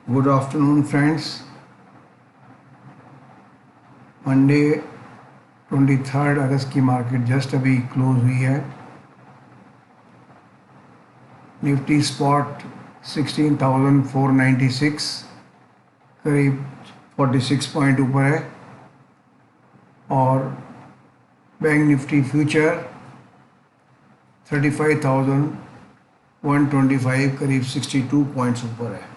Good afternoon friends. Monday 23 अगस्त की market just अभी close हुई है। निफ्टी स्पॉट 16,496 करीब 46 पॉइंट ऊपर है और बैंक निफ्टी फ्यूचर 35,125 करीब 62 पॉइंट्स ऊपर है।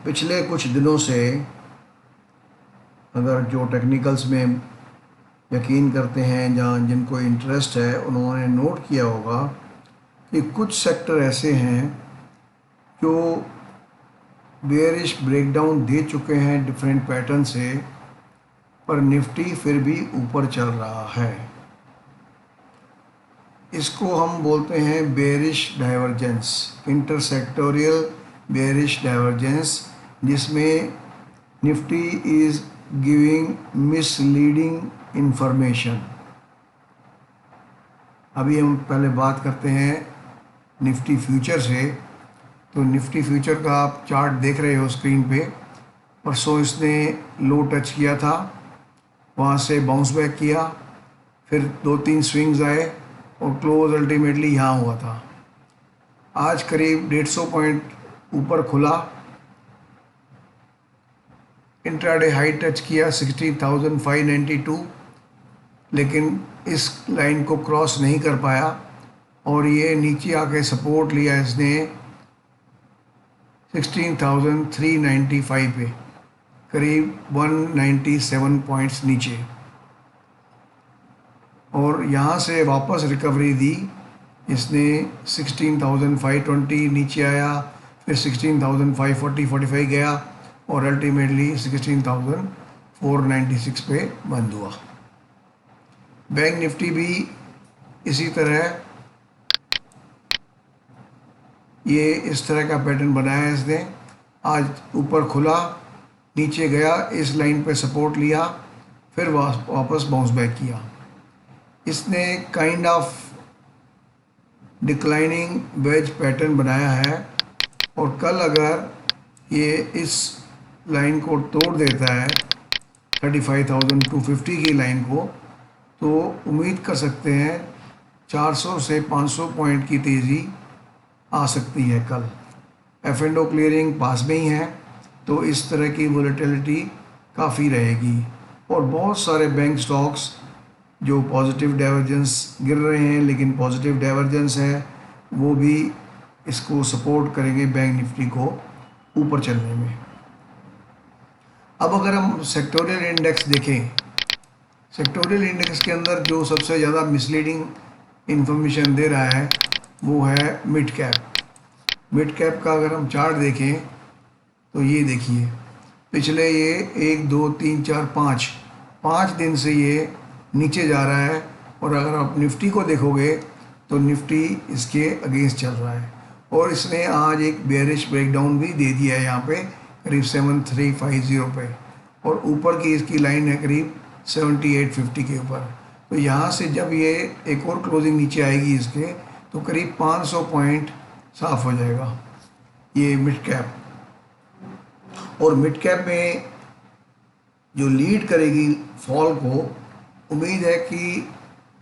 पिछले कुछ दिनों से अगर जो टेक्निकल्स में यकीन करते हैं जहाँ जिनको इंटरेस्ट है उन्होंने नोट किया होगा कि कुछ सेक्टर ऐसे हैं जो बेयरिश ब्रेकडाउन दे चुके हैं डिफरेंट पैटर्न से, पर निफ्टी फिर भी ऊपर चल रहा है। इसको हम बोलते हैं बेयरिश डाइवर्जेंस, इंटरसेक्टोरियल बेयरिश डाइवर्जेंस, जिसमें Nifty is giving misleading information. अभी हम पहले बात करते हैं निफ्टी फ्यूचर से। तो निफ्टी फ्यूचर का आप चार्ट देख रहे हो स्क्रीन पे। परसों इसने लो टच किया था, वहाँ से बाउंस बैक किया, फिर 2-3 स्विंग्स आए और क्लोज अल्टीमेटली यहाँ हुआ था। आज करीब 150 पॉइंट ऊपर खुला, इंट्राडे हाई टच किया 16,592, लेकिन इस लाइन को क्रॉस नहीं कर पाया और ये नीचे आके सपोर्ट लिया इसने 16,395 पे, करीब 197 पॉइंट्स नीचे, और यहाँ से वापस रिकवरी दी इसने 16,520 नीचे आया, फिर 16,540-45 गया और अल्टीमेटली 16,496 पे बंद हुआ। बैंक निफ्टी भी इसी तरह ये इस तरह का पैटर्न बनाया है इसने। आज ऊपर खुला, नीचे गया, इस लाइन पे सपोर्ट लिया, फिर वापस बाउंस बैक किया। इसने kind of declining wedge pattern बनाया है और कल अगर ये इस लाइन को तोड़ देता है 35,250 की लाइन को, तो उम्मीद कर सकते हैं 400 से 500 पॉइंट की तेज़ी आ सकती है कल। एफ&ओ क्लियरिंग पास में ही है, तो इस तरह की वोलेटिलिटी काफ़ी रहेगी और बहुत सारे बैंक स्टॉक्स जो पॉजिटिव डाइवर्जेंस गिर रहे हैं लेकिन पॉजिटिव डाइवर्जेंस है, वो भी इसको सपोर्ट करेंगे बैंक निफ्टी को ऊपर चलने में। अब अगर हम सेक्टोरियल इंडेक्स देखें, सेक्टोरियल इंडेक्स के अंदर जो सबसे ज़्यादा मिसलीडिंग इंफॉर्मेशन दे रहा है वो है मिड कैप। मिड कैप का अगर हम चार्ट देखें तो ये देखिए, पिछले ये 1 2 3 4 5 दिन से ये नीचे जा रहा है और अगर आप निफ्टी को देखोगे तो निफ्टी इसके अगेंस्ट चल रहा है और इसने आज एक बेयरिश ब्रेकडाउन भी दे दिया है यहाँ पे करीब 7350 पे, और ऊपर की इसकी लाइन है करीब 7850 के ऊपर। तो यहाँ से जब ये एक और क्लोजिंग नीचे आएगी इसके, तो करीब 500 पॉइंट साफ हो जाएगा ये मिड कैप। और मिड कैप में जो लीड करेगी फॉल को, उम्मीद है कि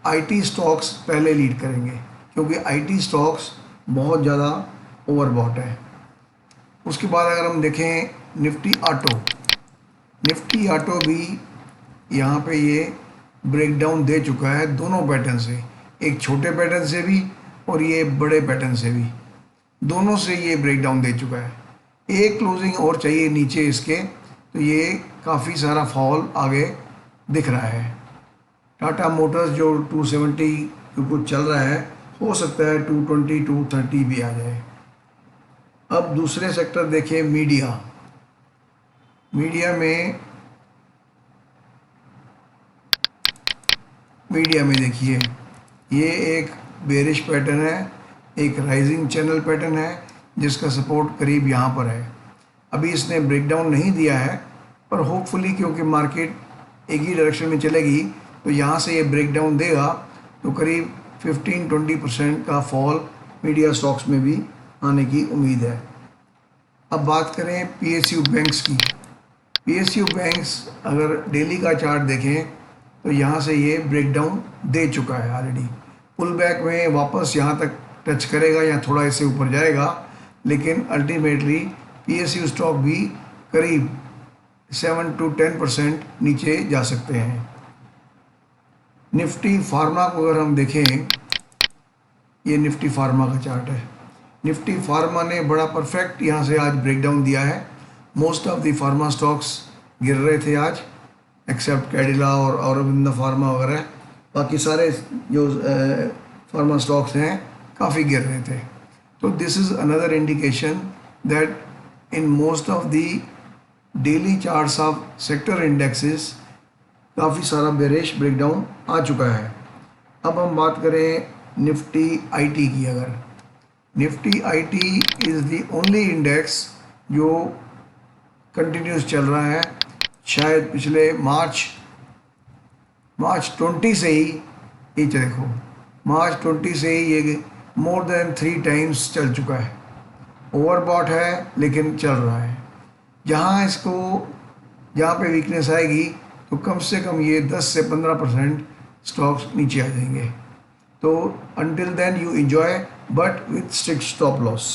आईटी स्टॉक्स पहले लीड करेंगे, क्योंकि आईटी स्टॉक्स बहुत ज़्यादा ओवरबॉट है। उसके बाद अगर हम देखें निफ्टी ऑटो भी यहाँ पे ये ब्रेकडाउन दे चुका है दोनों पैटर्न से, एक छोटे पैटर्न से भी और ये बड़े पैटर्न से भी, दोनों से ये ब्रेकडाउन दे चुका है। एक क्लोजिंग और चाहिए नीचे इसके, तो ये काफ़ी सारा फॉल आगे दिख रहा है। टाटा मोटर्स जो 270 के कुछ चल रहा है, हो सकता है 220 230 भी आ जाए। अब दूसरे सेक्टर देखें, मीडिया में देखिए, ये एक बेरिश पैटर्न है, एक राइजिंग चैनल पैटर्न है जिसका सपोर्ट करीब यहाँ पर है। अभी इसने ब्रेकडाउन नहीं दिया है, पर होपफुली क्योंकि मार्केट एक ही डायरेक्शन में चलेगी तो यहाँ से ये ब्रेकडाउन देगा तो करीब 15-20% का फॉल मीडिया स्टॉक्स में भी आने की उम्मीद है। अब बात करें पीएसयू बैंक्स की। पीएसयू बैंक्स अगर डेली का चार्ट देखें तो यहाँ से ये ब्रेकडाउन दे चुका है ऑलरेडी। पुल बैक में वापस यहाँ तक टच करेगा या थोड़ा इससे ऊपर जाएगा, लेकिन अल्टीमेटली पीएसयू स्टॉक भी करीब 7 to 10% नीचे जा सकते हैं। निफ्टी फार्मा को अगर हम देखें, ये निफ्टी फार्मा का चार्ट है। निफ्टी फार्मा ने बड़ा परफेक्ट यहाँ से आज ब्रेकडाउन दिया है। Most of the pharma stocks गिर रहे थे आज, एक्सेप्ट कैडिला और औरबिंदो फार्मा वगैरह। बाकी सारे जो फार्मा स्टॉक्स हैं काफ़ी गिर रहे थे। तो this is another indication that in most of the daily charts of sector indexes काफ़ी सारा बेरिश ब्रेकडाउन आ चुका है। अब हम बात करें निफ्टी आईटी की। अगर Nifty IT is the only index जो कंटिन्यूस चल रहा है। शायद पिछले मार्च 20 से ही ये देखो, मार्च 20 से ही ये मोर देन 3 times चल चुका है। ओवरबॉट है लेकिन चल रहा है। जहाँ पे वीकनेस आएगी तो कम से कम ये 10 से 15% स्टॉक्स नीचे आ जाएंगे। तो until then you enjoy but with strict stop loss.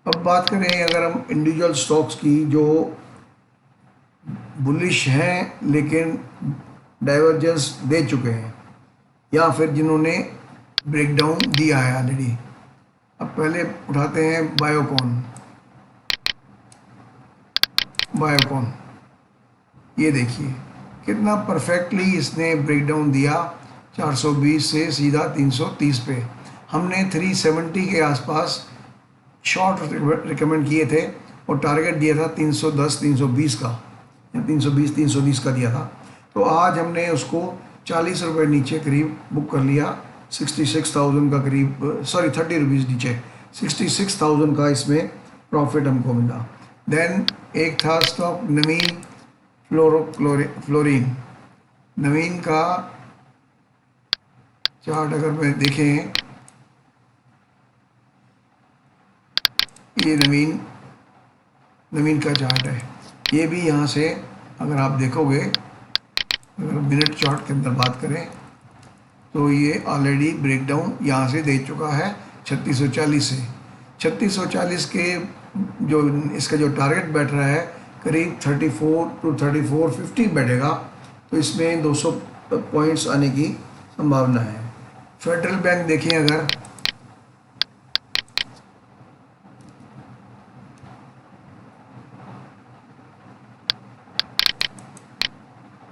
अब बात करें अगर हम इंडिविजुअल स्टॉक्स की जो बुलिश हैं लेकिन डाइवर्जेंस दे चुके हैं या फिर जिन्होंने ब्रेकडाउन दिया है ऑलरेडी। अब पहले उठाते हैं बायोकॉन। ये देखिए कितना परफेक्टली इसने ब्रेकडाउन दिया, 420 से सीधा 330 पे। हमने 370 के आसपास शॉर्ट रिकमेंड किए थे और टारगेट दिया था 310-320 का, या 320-330 का दिया था। तो आज हमने उसको 40 रुपये नीचे करीब बुक कर लिया, 66,000 का करीब, सॉरी 30 रुपीज़ नीचे 66,000 का इसमें प्रॉफिट हमको मिला। देन एक था स्टॉक नवीन फ्लोरीन। नवीन का चार्ट अगर मैं देखें, ये नवीन का चार्ट है। ये भी यहाँ से अगर आप देखोगे, अगर मिनट चार्ट के अंदर बात करें तो ये ऑलरेडी ब्रेकडाउन यहाँ से दे चुका है 3640 से। 3640 के जो इसका जो टारगेट बैठ रहा है करीब 34 to 3450 बैठेगा, तो इसमें 200 पॉइंट्स आने की संभावना है। फेडरल बैंक देखें अगर,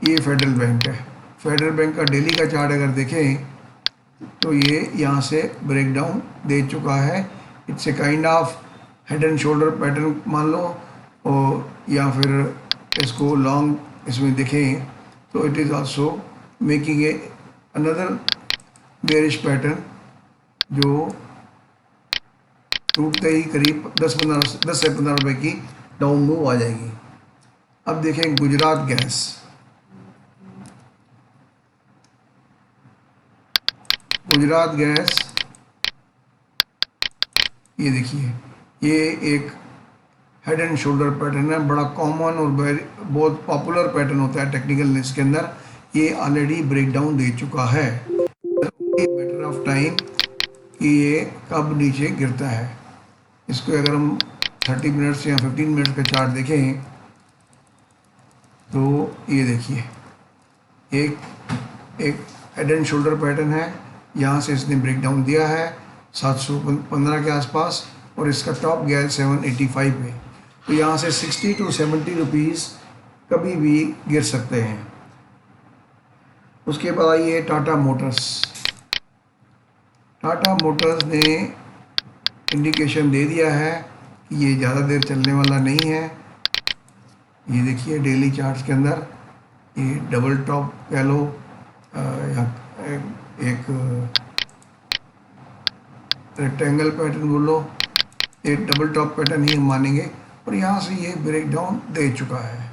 ये फेडरल बैंक है। फेडरल बैंक का डेली का चार्ट अगर देखें तो ये यहाँ से ब्रेकडाउन दे चुका है। It's a kind of head and shoulder pattern मान लो, और या फिर इसको लॉन्ग इसमें देखें तो it is also making a another bearish pattern जो टूटते ही करीब 10 से 15 रुपये की डाउन मूव आ जाएगी। अब देखें गुजरात गैस। गुजरात गैस, ये देखिए, ये एक हेड एंड शोल्डर पैटर्न है, बड़ा कॉमन और बहुत पॉपुलर पैटर्न होता है टेक्निकल लिस्ट के अंदर। ये ऑलरेडी ब्रेकडाउन दे चुका है। मैटर ऑफ टाइम कि ये कब नीचे गिरता है। इसको अगर हम 30 मिनट्स या 15 मिनट का चार्ट देखें तो ये देखिए, एक हेड एंड शोल्डर पैटर्न है। यहाँ से इसने ब्रेकडाउन दिया है 715 के आसपास, और इसका टॉप गया है 785 पे। तो यहाँ से 60 to 70 रुपीज़ कभी भी गिर सकते हैं। उसके बाद आइए टाटा मोटर्स। टाटा मोटर्स ने इंडिकेशन दे दिया है कि ये ज़्यादा देर चलने वाला नहीं है। ये देखिए डेली चार्ट्स के अंदर ये डबल टॉप कह लो या एक रेक्टेंगल पैटर्न बोलो, ये डबल टॉप पैटर्न ही हम मानेंगे, और यहाँ से ये ब्रेकडाउन दे चुका है।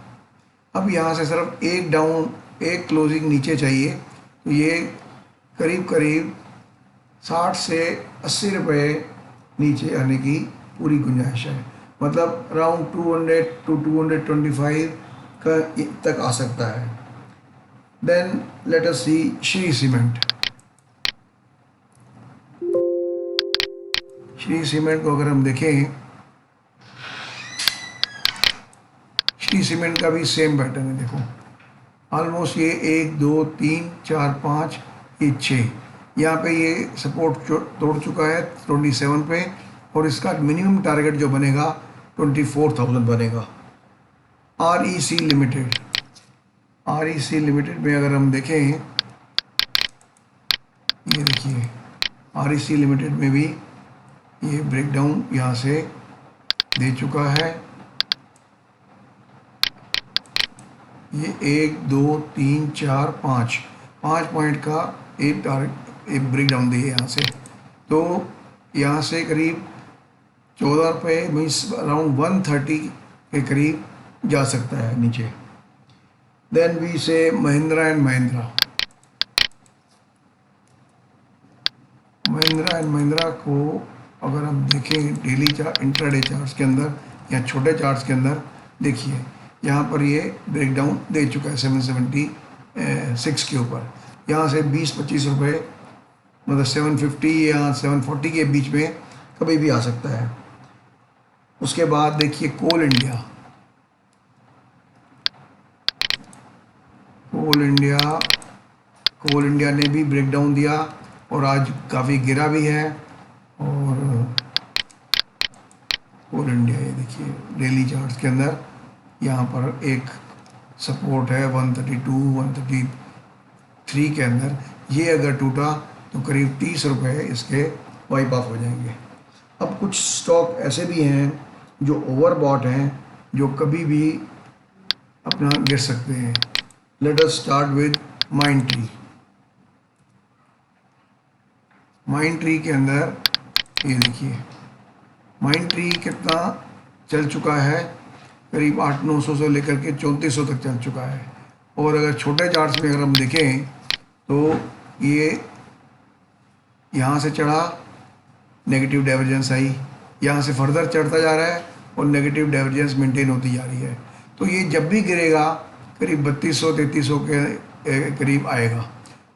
अब यहाँ से सिर्फ एक क्लोजिंग नीचे चाहिए, तो ये करीब 60 से 80 रुपये नीचे आने की पूरी गुंजाइश है, मतलब अराउंड 200 to 225 का तक आ सकता है। देन लेट अस सी श्री सीमेंट। श्री सीमेंट को अगर हम देखें, श्री सीमेंट का भी सेम पैटर्न है। देखो ऑलमोस्ट ये 1 2 3 4 5 ये 6, यहाँ पे ये सपोर्ट तोड़ चुका है 27 पे, और इसका मिनिमम टारगेट जो बनेगा 24,000 बनेगा। REC लिमिटेड, REC लिमिटेड में अगर हम देखें, ये देखिए REC लिमिटेड में भी ये ब्रेकडाउन यहाँ से दे चुका है। ये 1 2 3 4 5 पॉइंट का एक ब्रेकडाउन दिए यहाँ से, तो यहाँ से करीब 14 रुपये मीन्स अराउंड 130 के करीब जा सकता है नीचे। देन वी से महिंद्रा एंड महिंद्रा। महिंद्रा एंड महिंद्रा को अगर हम देखें डेली चार्ट, इंट्राडे चार्ट्स के अंदर या छोटे चार्ट्स के अंदर, देखिए यहाँ पर ये ब्रेकडाउन दे चुका है 776 के ऊपर। यहाँ से 20-25 रुपये मतलब 750 या 740 के बीच में कभी भी आ सकता है। उसके बाद देखिए कोल इंडिया। कोल इंडिया ने भी ब्रेकडाउन दिया और आज काफ़ी गिरा भी है। और कोल इंडिया ये देखिए डेली चार्ट्स के अंदर यहाँ पर एक सपोर्ट है 132 133 के अंदर, ये अगर टूटा तो करीब 30 रुपये इसके वाइप ऑफ हो जाएंगे। अब कुछ स्टॉक ऐसे भी हैं जो ओवरबॉट हैं, जो कभी भी अपना गिर सकते हैं। Let us start with Mindtree. Mindtree के अंदर ये देखिए माइंडट्री कितना चल चुका है, करीब 800-900 से लेकर के 3400 तक चल चुका है। और अगर छोटे चार्ट्स में अगर हम देखें तो ये यहाँ से चढ़ा, नेगेटिव डाइवर्जेंस आई, यहाँ से फर्दर चढ़ता जा रहा है और नेगेटिव डाइवर्जेंस मेंटेन होती जा रही है। तो ये जब भी गिरेगा करीब 3200-3300 के करीब आएगा।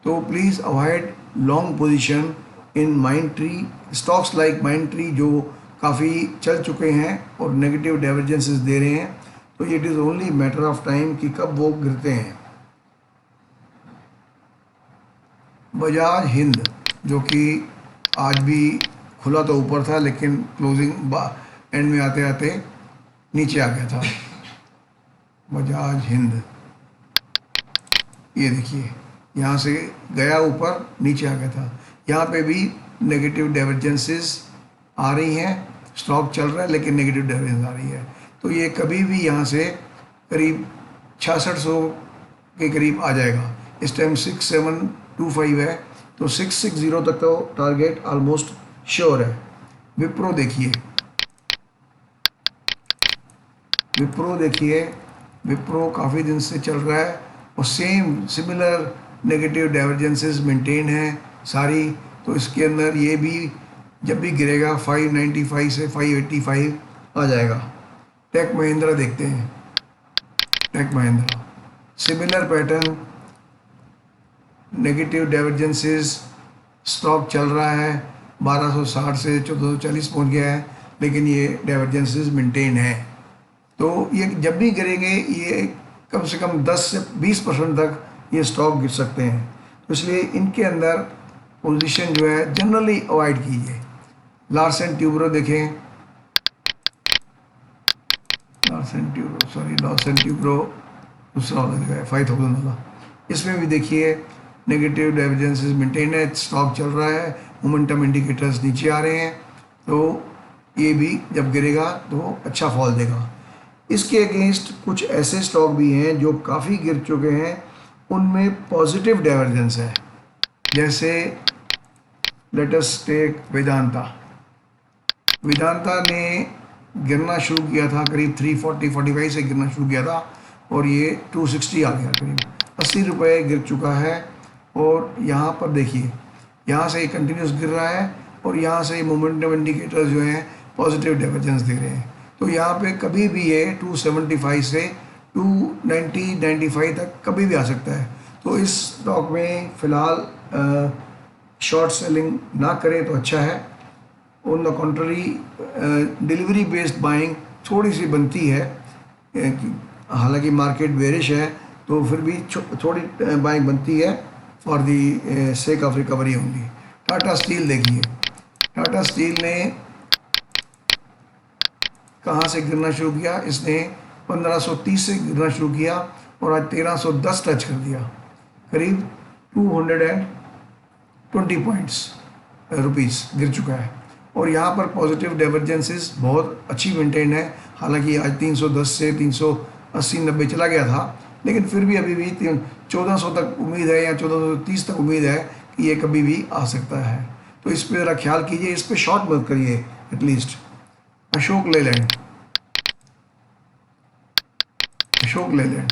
तो please avoid long position in Mindtree. Stocks like Mindtree जो काफ़ी चल चुके हैं और नेगेटिव डाइवर्जेंसेस दे रहे हैं, तो it is only matter of time कि कब वो गिरते हैं। बजाज हिंद जो कि आज भी खुला तो ऊपर था लेकिन क्लोजिंग एंड में आते आते नीचे आ गया था। बजाज हिंद ये देखिए यहाँ से गया ऊपर, नीचे आ गया था। यहाँ पे भी नेगेटिव डाइवर्जेंसेस आ रही हैं, स्टॉक चल रहा है लेकिन नेगेटिव डाइवर्जेंस आ रही है। तो ये कभी भी यहाँ से करीब 6600 के करीब आ जाएगा। इस टाइम 6725 है, तो 660 तक तो टारगेट ऑलमोस्ट श्योर है। विप्रो देखिए, विप्रो काफ़ी दिन से चल रहा है और same similar negative divergences maintain है सारी। तो इसके अंदर ये भी जब भी गिरेगा 595 से 585 आ जाएगा। टेक महिंद्रा देखते हैं, tech Mahindra similar pattern, negative divergences, stock चल रहा है 1260 से 1440 पहुंच गया है, लेकिन ये डाइवर्जेंसेस मेंटेन है। तो ये जब भी गिरेंगे ये कम से कम 10 से 20% तक ये स्टॉक गिर सकते हैं। तो इसलिए इनके अंदर पोजीशन जो है जनरली अवॉइड कीजिए। लार्सन ट्यूब्रो देखें, लार्सन ट्यूब्रो दूसरा वाला दिखा है 5000 वाला, इसमें भी देखिए नेगेटिव डाइवर्जेंसेस मेंटेन है, स्टॉक चल रहा है, मोमेंटम इंडिकेटर्स नीचे आ रहे हैं। तो ये भी जब गिरेगा तो अच्छा फॉल देगा। इसके अगेंस्ट कुछ ऐसे स्टॉक भी हैं जो काफ़ी गिर चुके हैं, उनमें पॉजिटिव डाइवर्जेंस है। जैसे let us take Vedanta. Vedanta ने गिरना शुरू किया था करीब 340-45 से गिरना शुरू किया था और ये 260 आ गया, करीब 80 रुपये गिर चुका है। और यहाँ पर देखिए यहाँ से कंटिन्यूस गिर रहा है और यहाँ से मोमेंटम इंडिकेटर जो हैं पॉजिटिव डाइवर्जेंस दे रहे हैं। तो यहाँ पे कभी भी ये 275 से 290-95 तक कभी भी आ सकता है। तो इस स्टॉक में फ़िलहाल शॉर्ट सेलिंग ना करें तो अच्छा है। On the contrary delivery based buying थोड़ी सी बनती है, हालांकि मार्केट बेरिश है तो फिर भी थोड़ी बाइंग बनती है for the sake of recovery only. Tata steel देखिए, टाटा स्टील ने कहाँ से गिरना शुरू किया, इसने 1530 से गिरना शुरू किया और आज 1310 टच कर दिया, करीब 220 पॉइंट्स रुपीस गिर चुका है। और यहाँ पर पॉजिटिव डाइवर्जेंसेस बहुत अच्छी मेंटेन है, हालांकि आज 310 से 380-90 चला गया था, लेकिन फिर भी अभी भी 1400 तक उम्मीद है या 1430 तक उम्मीद है कि ये कभी भी आ सकता है। तो इस पर ज़रा ख्याल कीजिए, इस पर शॉर्ट मत करिए एटलीस्ट। अशोक लेलैंड, अशोक लेलैंड,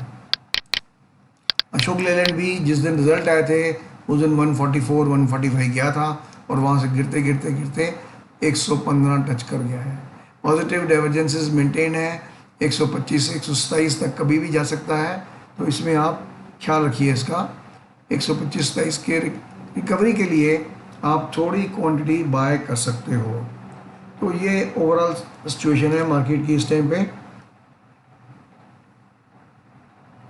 अशोक लेलैंड भी जिस दिन रिजल्ट आए थे उस दिन 144-145 गया था और वहाँ से गिरते गिरते गिरते 115 टच कर गया है। पॉजिटिव डाइवर्जेंसेस मेंटेन है, 125 से 127 तक कभी भी जा सकता है, तो इसमें आप ख्याल रखिए इसका। 125-27 के रिकवरी के लिए आप थोड़ी क्वांटिटी बाय कर सकते हो। तो ये ओवरऑल सिचुएशन है मार्केट की इस टाइम पे।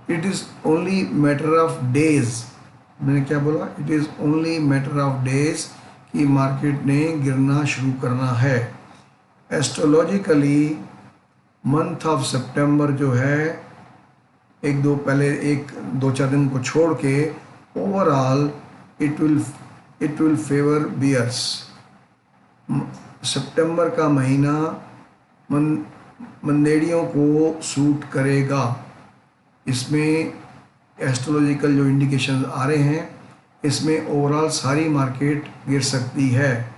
It is only matter of days, मैंने क्या बोला, it is only matter of days कि मार्केट ने गिरना शुरू करना है। एस्ट्रोलॉजिकली मंथ ऑफ सितंबर जो है, एक दो चार दिन को छोड़ के overall it will favour bears. सितंबर का महीना मंदेड़ियों को सूट करेगा। इसमें एस्ट्रोलॉजिकल जो इंडिकेशन आ रहे हैं, इसमें ओवरऑल सारी मार्केट गिर सकती है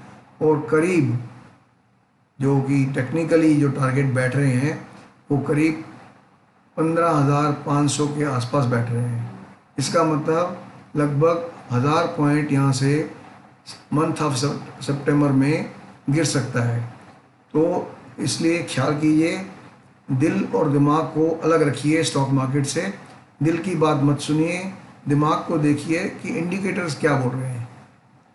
और करीब जो कि टेक्निकली जो टारगेट बैठ रहे हैं वो करीब 15,500 के आसपास बैठ रहे हैं। इसका मतलब लगभग 1000 पॉइंट यहाँ से मंथ ऑफ सितंबर में गिर सकता है। तो इसलिए ख्याल कीजिए, दिल और दिमाग को अलग रखिए स्टॉक मार्केट से। दिल की बात मत सुनिए, दिमाग को देखिए कि इंडिकेटर्स क्या बोल रहे हैं,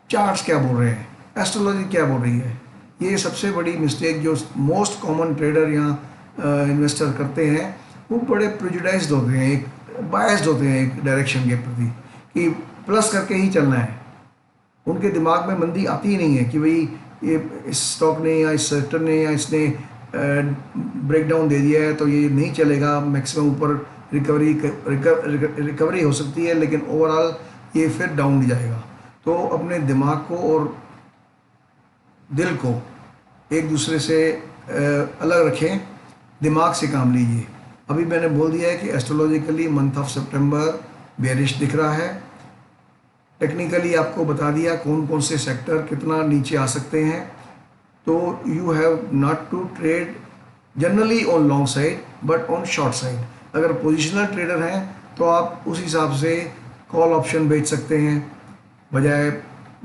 चार्ट्स क्या बोल रहे हैं, एस्ट्रोलॉजी क्या बोल रही है। ये सबसे बड़ी मिस्टेक जो मोस्ट कॉमन ट्रेडर या इन्वेस्टर करते हैं, वो बड़े प्रेजुडाइज्ड होते हैं, एक बायस्ड होते हैं एक डायरेक्शन के प्रति कि प्लस करके ही चलना है। उनके दिमाग में मंदी आती ही नहीं है कि भाई ये इस स्टॉक ने या इस सेक्टर ने या इसने ब्रेकडाउन दे दिया है तो ये नहीं चलेगा, मैक्सिमम ऊपर रिकवरी हो सकती है लेकिन ओवरऑल ये फिर डाउन नहीं जाएगा। तो अपने दिमाग को और दिल को एक दूसरे से अलग रखें, दिमाग से काम लीजिए। अभी मैंने बोल दिया है कि astrologically month of September bearish दिख रहा है। टेक्निकली आपको बता दिया कौन कौन से सेक्टर कितना नीचे आ सकते हैं। तो you have not to trade generally on long side but on short side. अगर पोजिशनल ट्रेडर हैं तो आप उस हिसाब से कॉल ऑप्शन बेच सकते हैं बजाय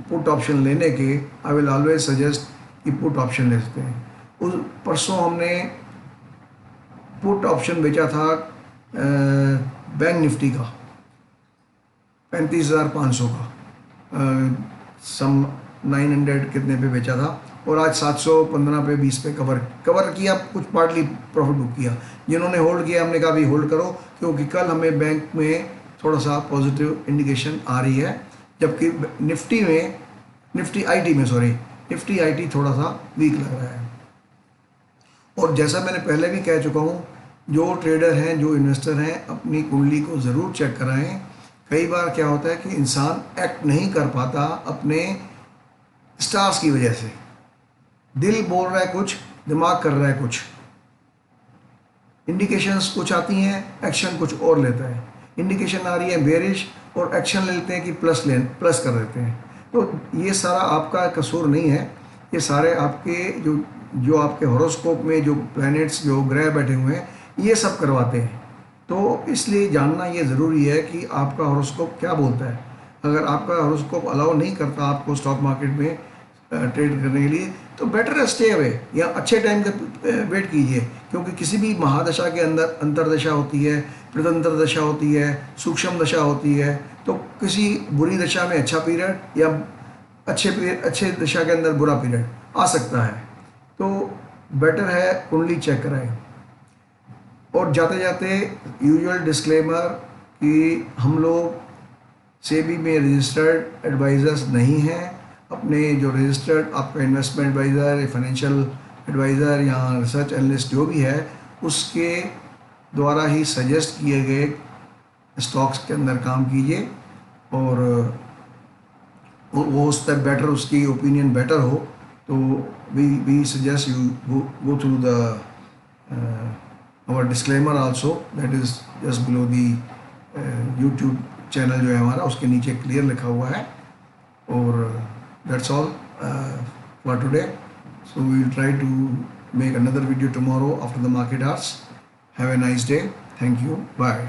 पुट ऑप्शन लेने के। आई विल ऑलवेज सजेस्ट कि पुट ऑप्शन ले सकते हैं। उस परसों हमने पुट ऑप्शन बेचा था बैंक निफ्टी का 35,500 का, सम 900 कितने पे बेचा था और आज 715 पे 20 पे कवर किया, कुछ पार्टली प्रॉफिट बुक किया। जिन्होंने होल्ड किया हमने कहा भी होल्ड करो, क्योंकि कल हमें बैंक में थोड़ा सा पॉजिटिव इंडिकेशन आ रही है, जबकि निफ्टी आईटी थोड़ा सा वीक लग रहा है। और जैसा मैंने पहले भी कह चुका हूँ, जो ट्रेडर हैं जो इन्वेस्टर हैं अपनी कुंडली को ज़रूर चेक कराएं। कई बार क्या होता है कि इंसान एक्ट नहीं कर पाता अपने स्टार्स की वजह से। दिल बोल रहा है कुछ, दिमाग कर रहा है कुछ, इंडिकेशंस कुछ आती हैं, एक्शन कुछ और लेता है। इंडिकेशन आ रही है बेरिश और एक्शन ले लेते हैं कि प्लस कर देते हैं। तो ये सारा आपका कसूर नहीं है, ये सारे आपके जो आपके हॉरोस्कोप में जो प्लैनेट्स जो ग्रह बैठे हुए हैं ये सब करवाते हैं। तो इसलिए जानना ये ज़रूरी है कि आपका हॉरोस्कोप क्या बोलता है। अगर आपका हॉरोस्कोप अलाउ नहीं करता आपको स्टॉक मार्केट में ट्रेड करने के लिए, तो बेटर है स्टे अवे या अच्छे टाइम का वेट कीजिए, क्योंकि किसी भी महादशा के अंदर अंतरदशा होती है, प्रतंत्र दशा होती है, सूक्ष्म दशा होती है। तो किसी बुरी दशा में अच्छा पीरियड या अच्छे दशा के अंदर बुरा पीरियड आ सकता है। तो बेटर है कुंडली चेक कराएं। और जाते जाते यूजुअल डिस्क्लेमर कि हम लोग सेबी में रजिस्टर्ड एडवाइज़र्स नहीं हैं। अपने जो रजिस्टर्ड आपका इन्वेस्टमेंट एडवाइज़र, फाइनेंशियल एडवाइज़र या रिसर्च एनालिस्ट जो भी है, उसके द्वारा ही सजेस्ट किए गए स्टॉक्स के अंदर काम कीजिए। और वो उस पर बेटर, उसकी ओपिनियन बेटर हो तो we suggest you go through the our disclaimer also, that is just below the YouTube channel जो है हमारा, उसके नीचे क्लियर लिखा हुआ है। और that's all for today. So we will try to make another video tomorrow after the market hours. Have a nice day. Thank you. Bye.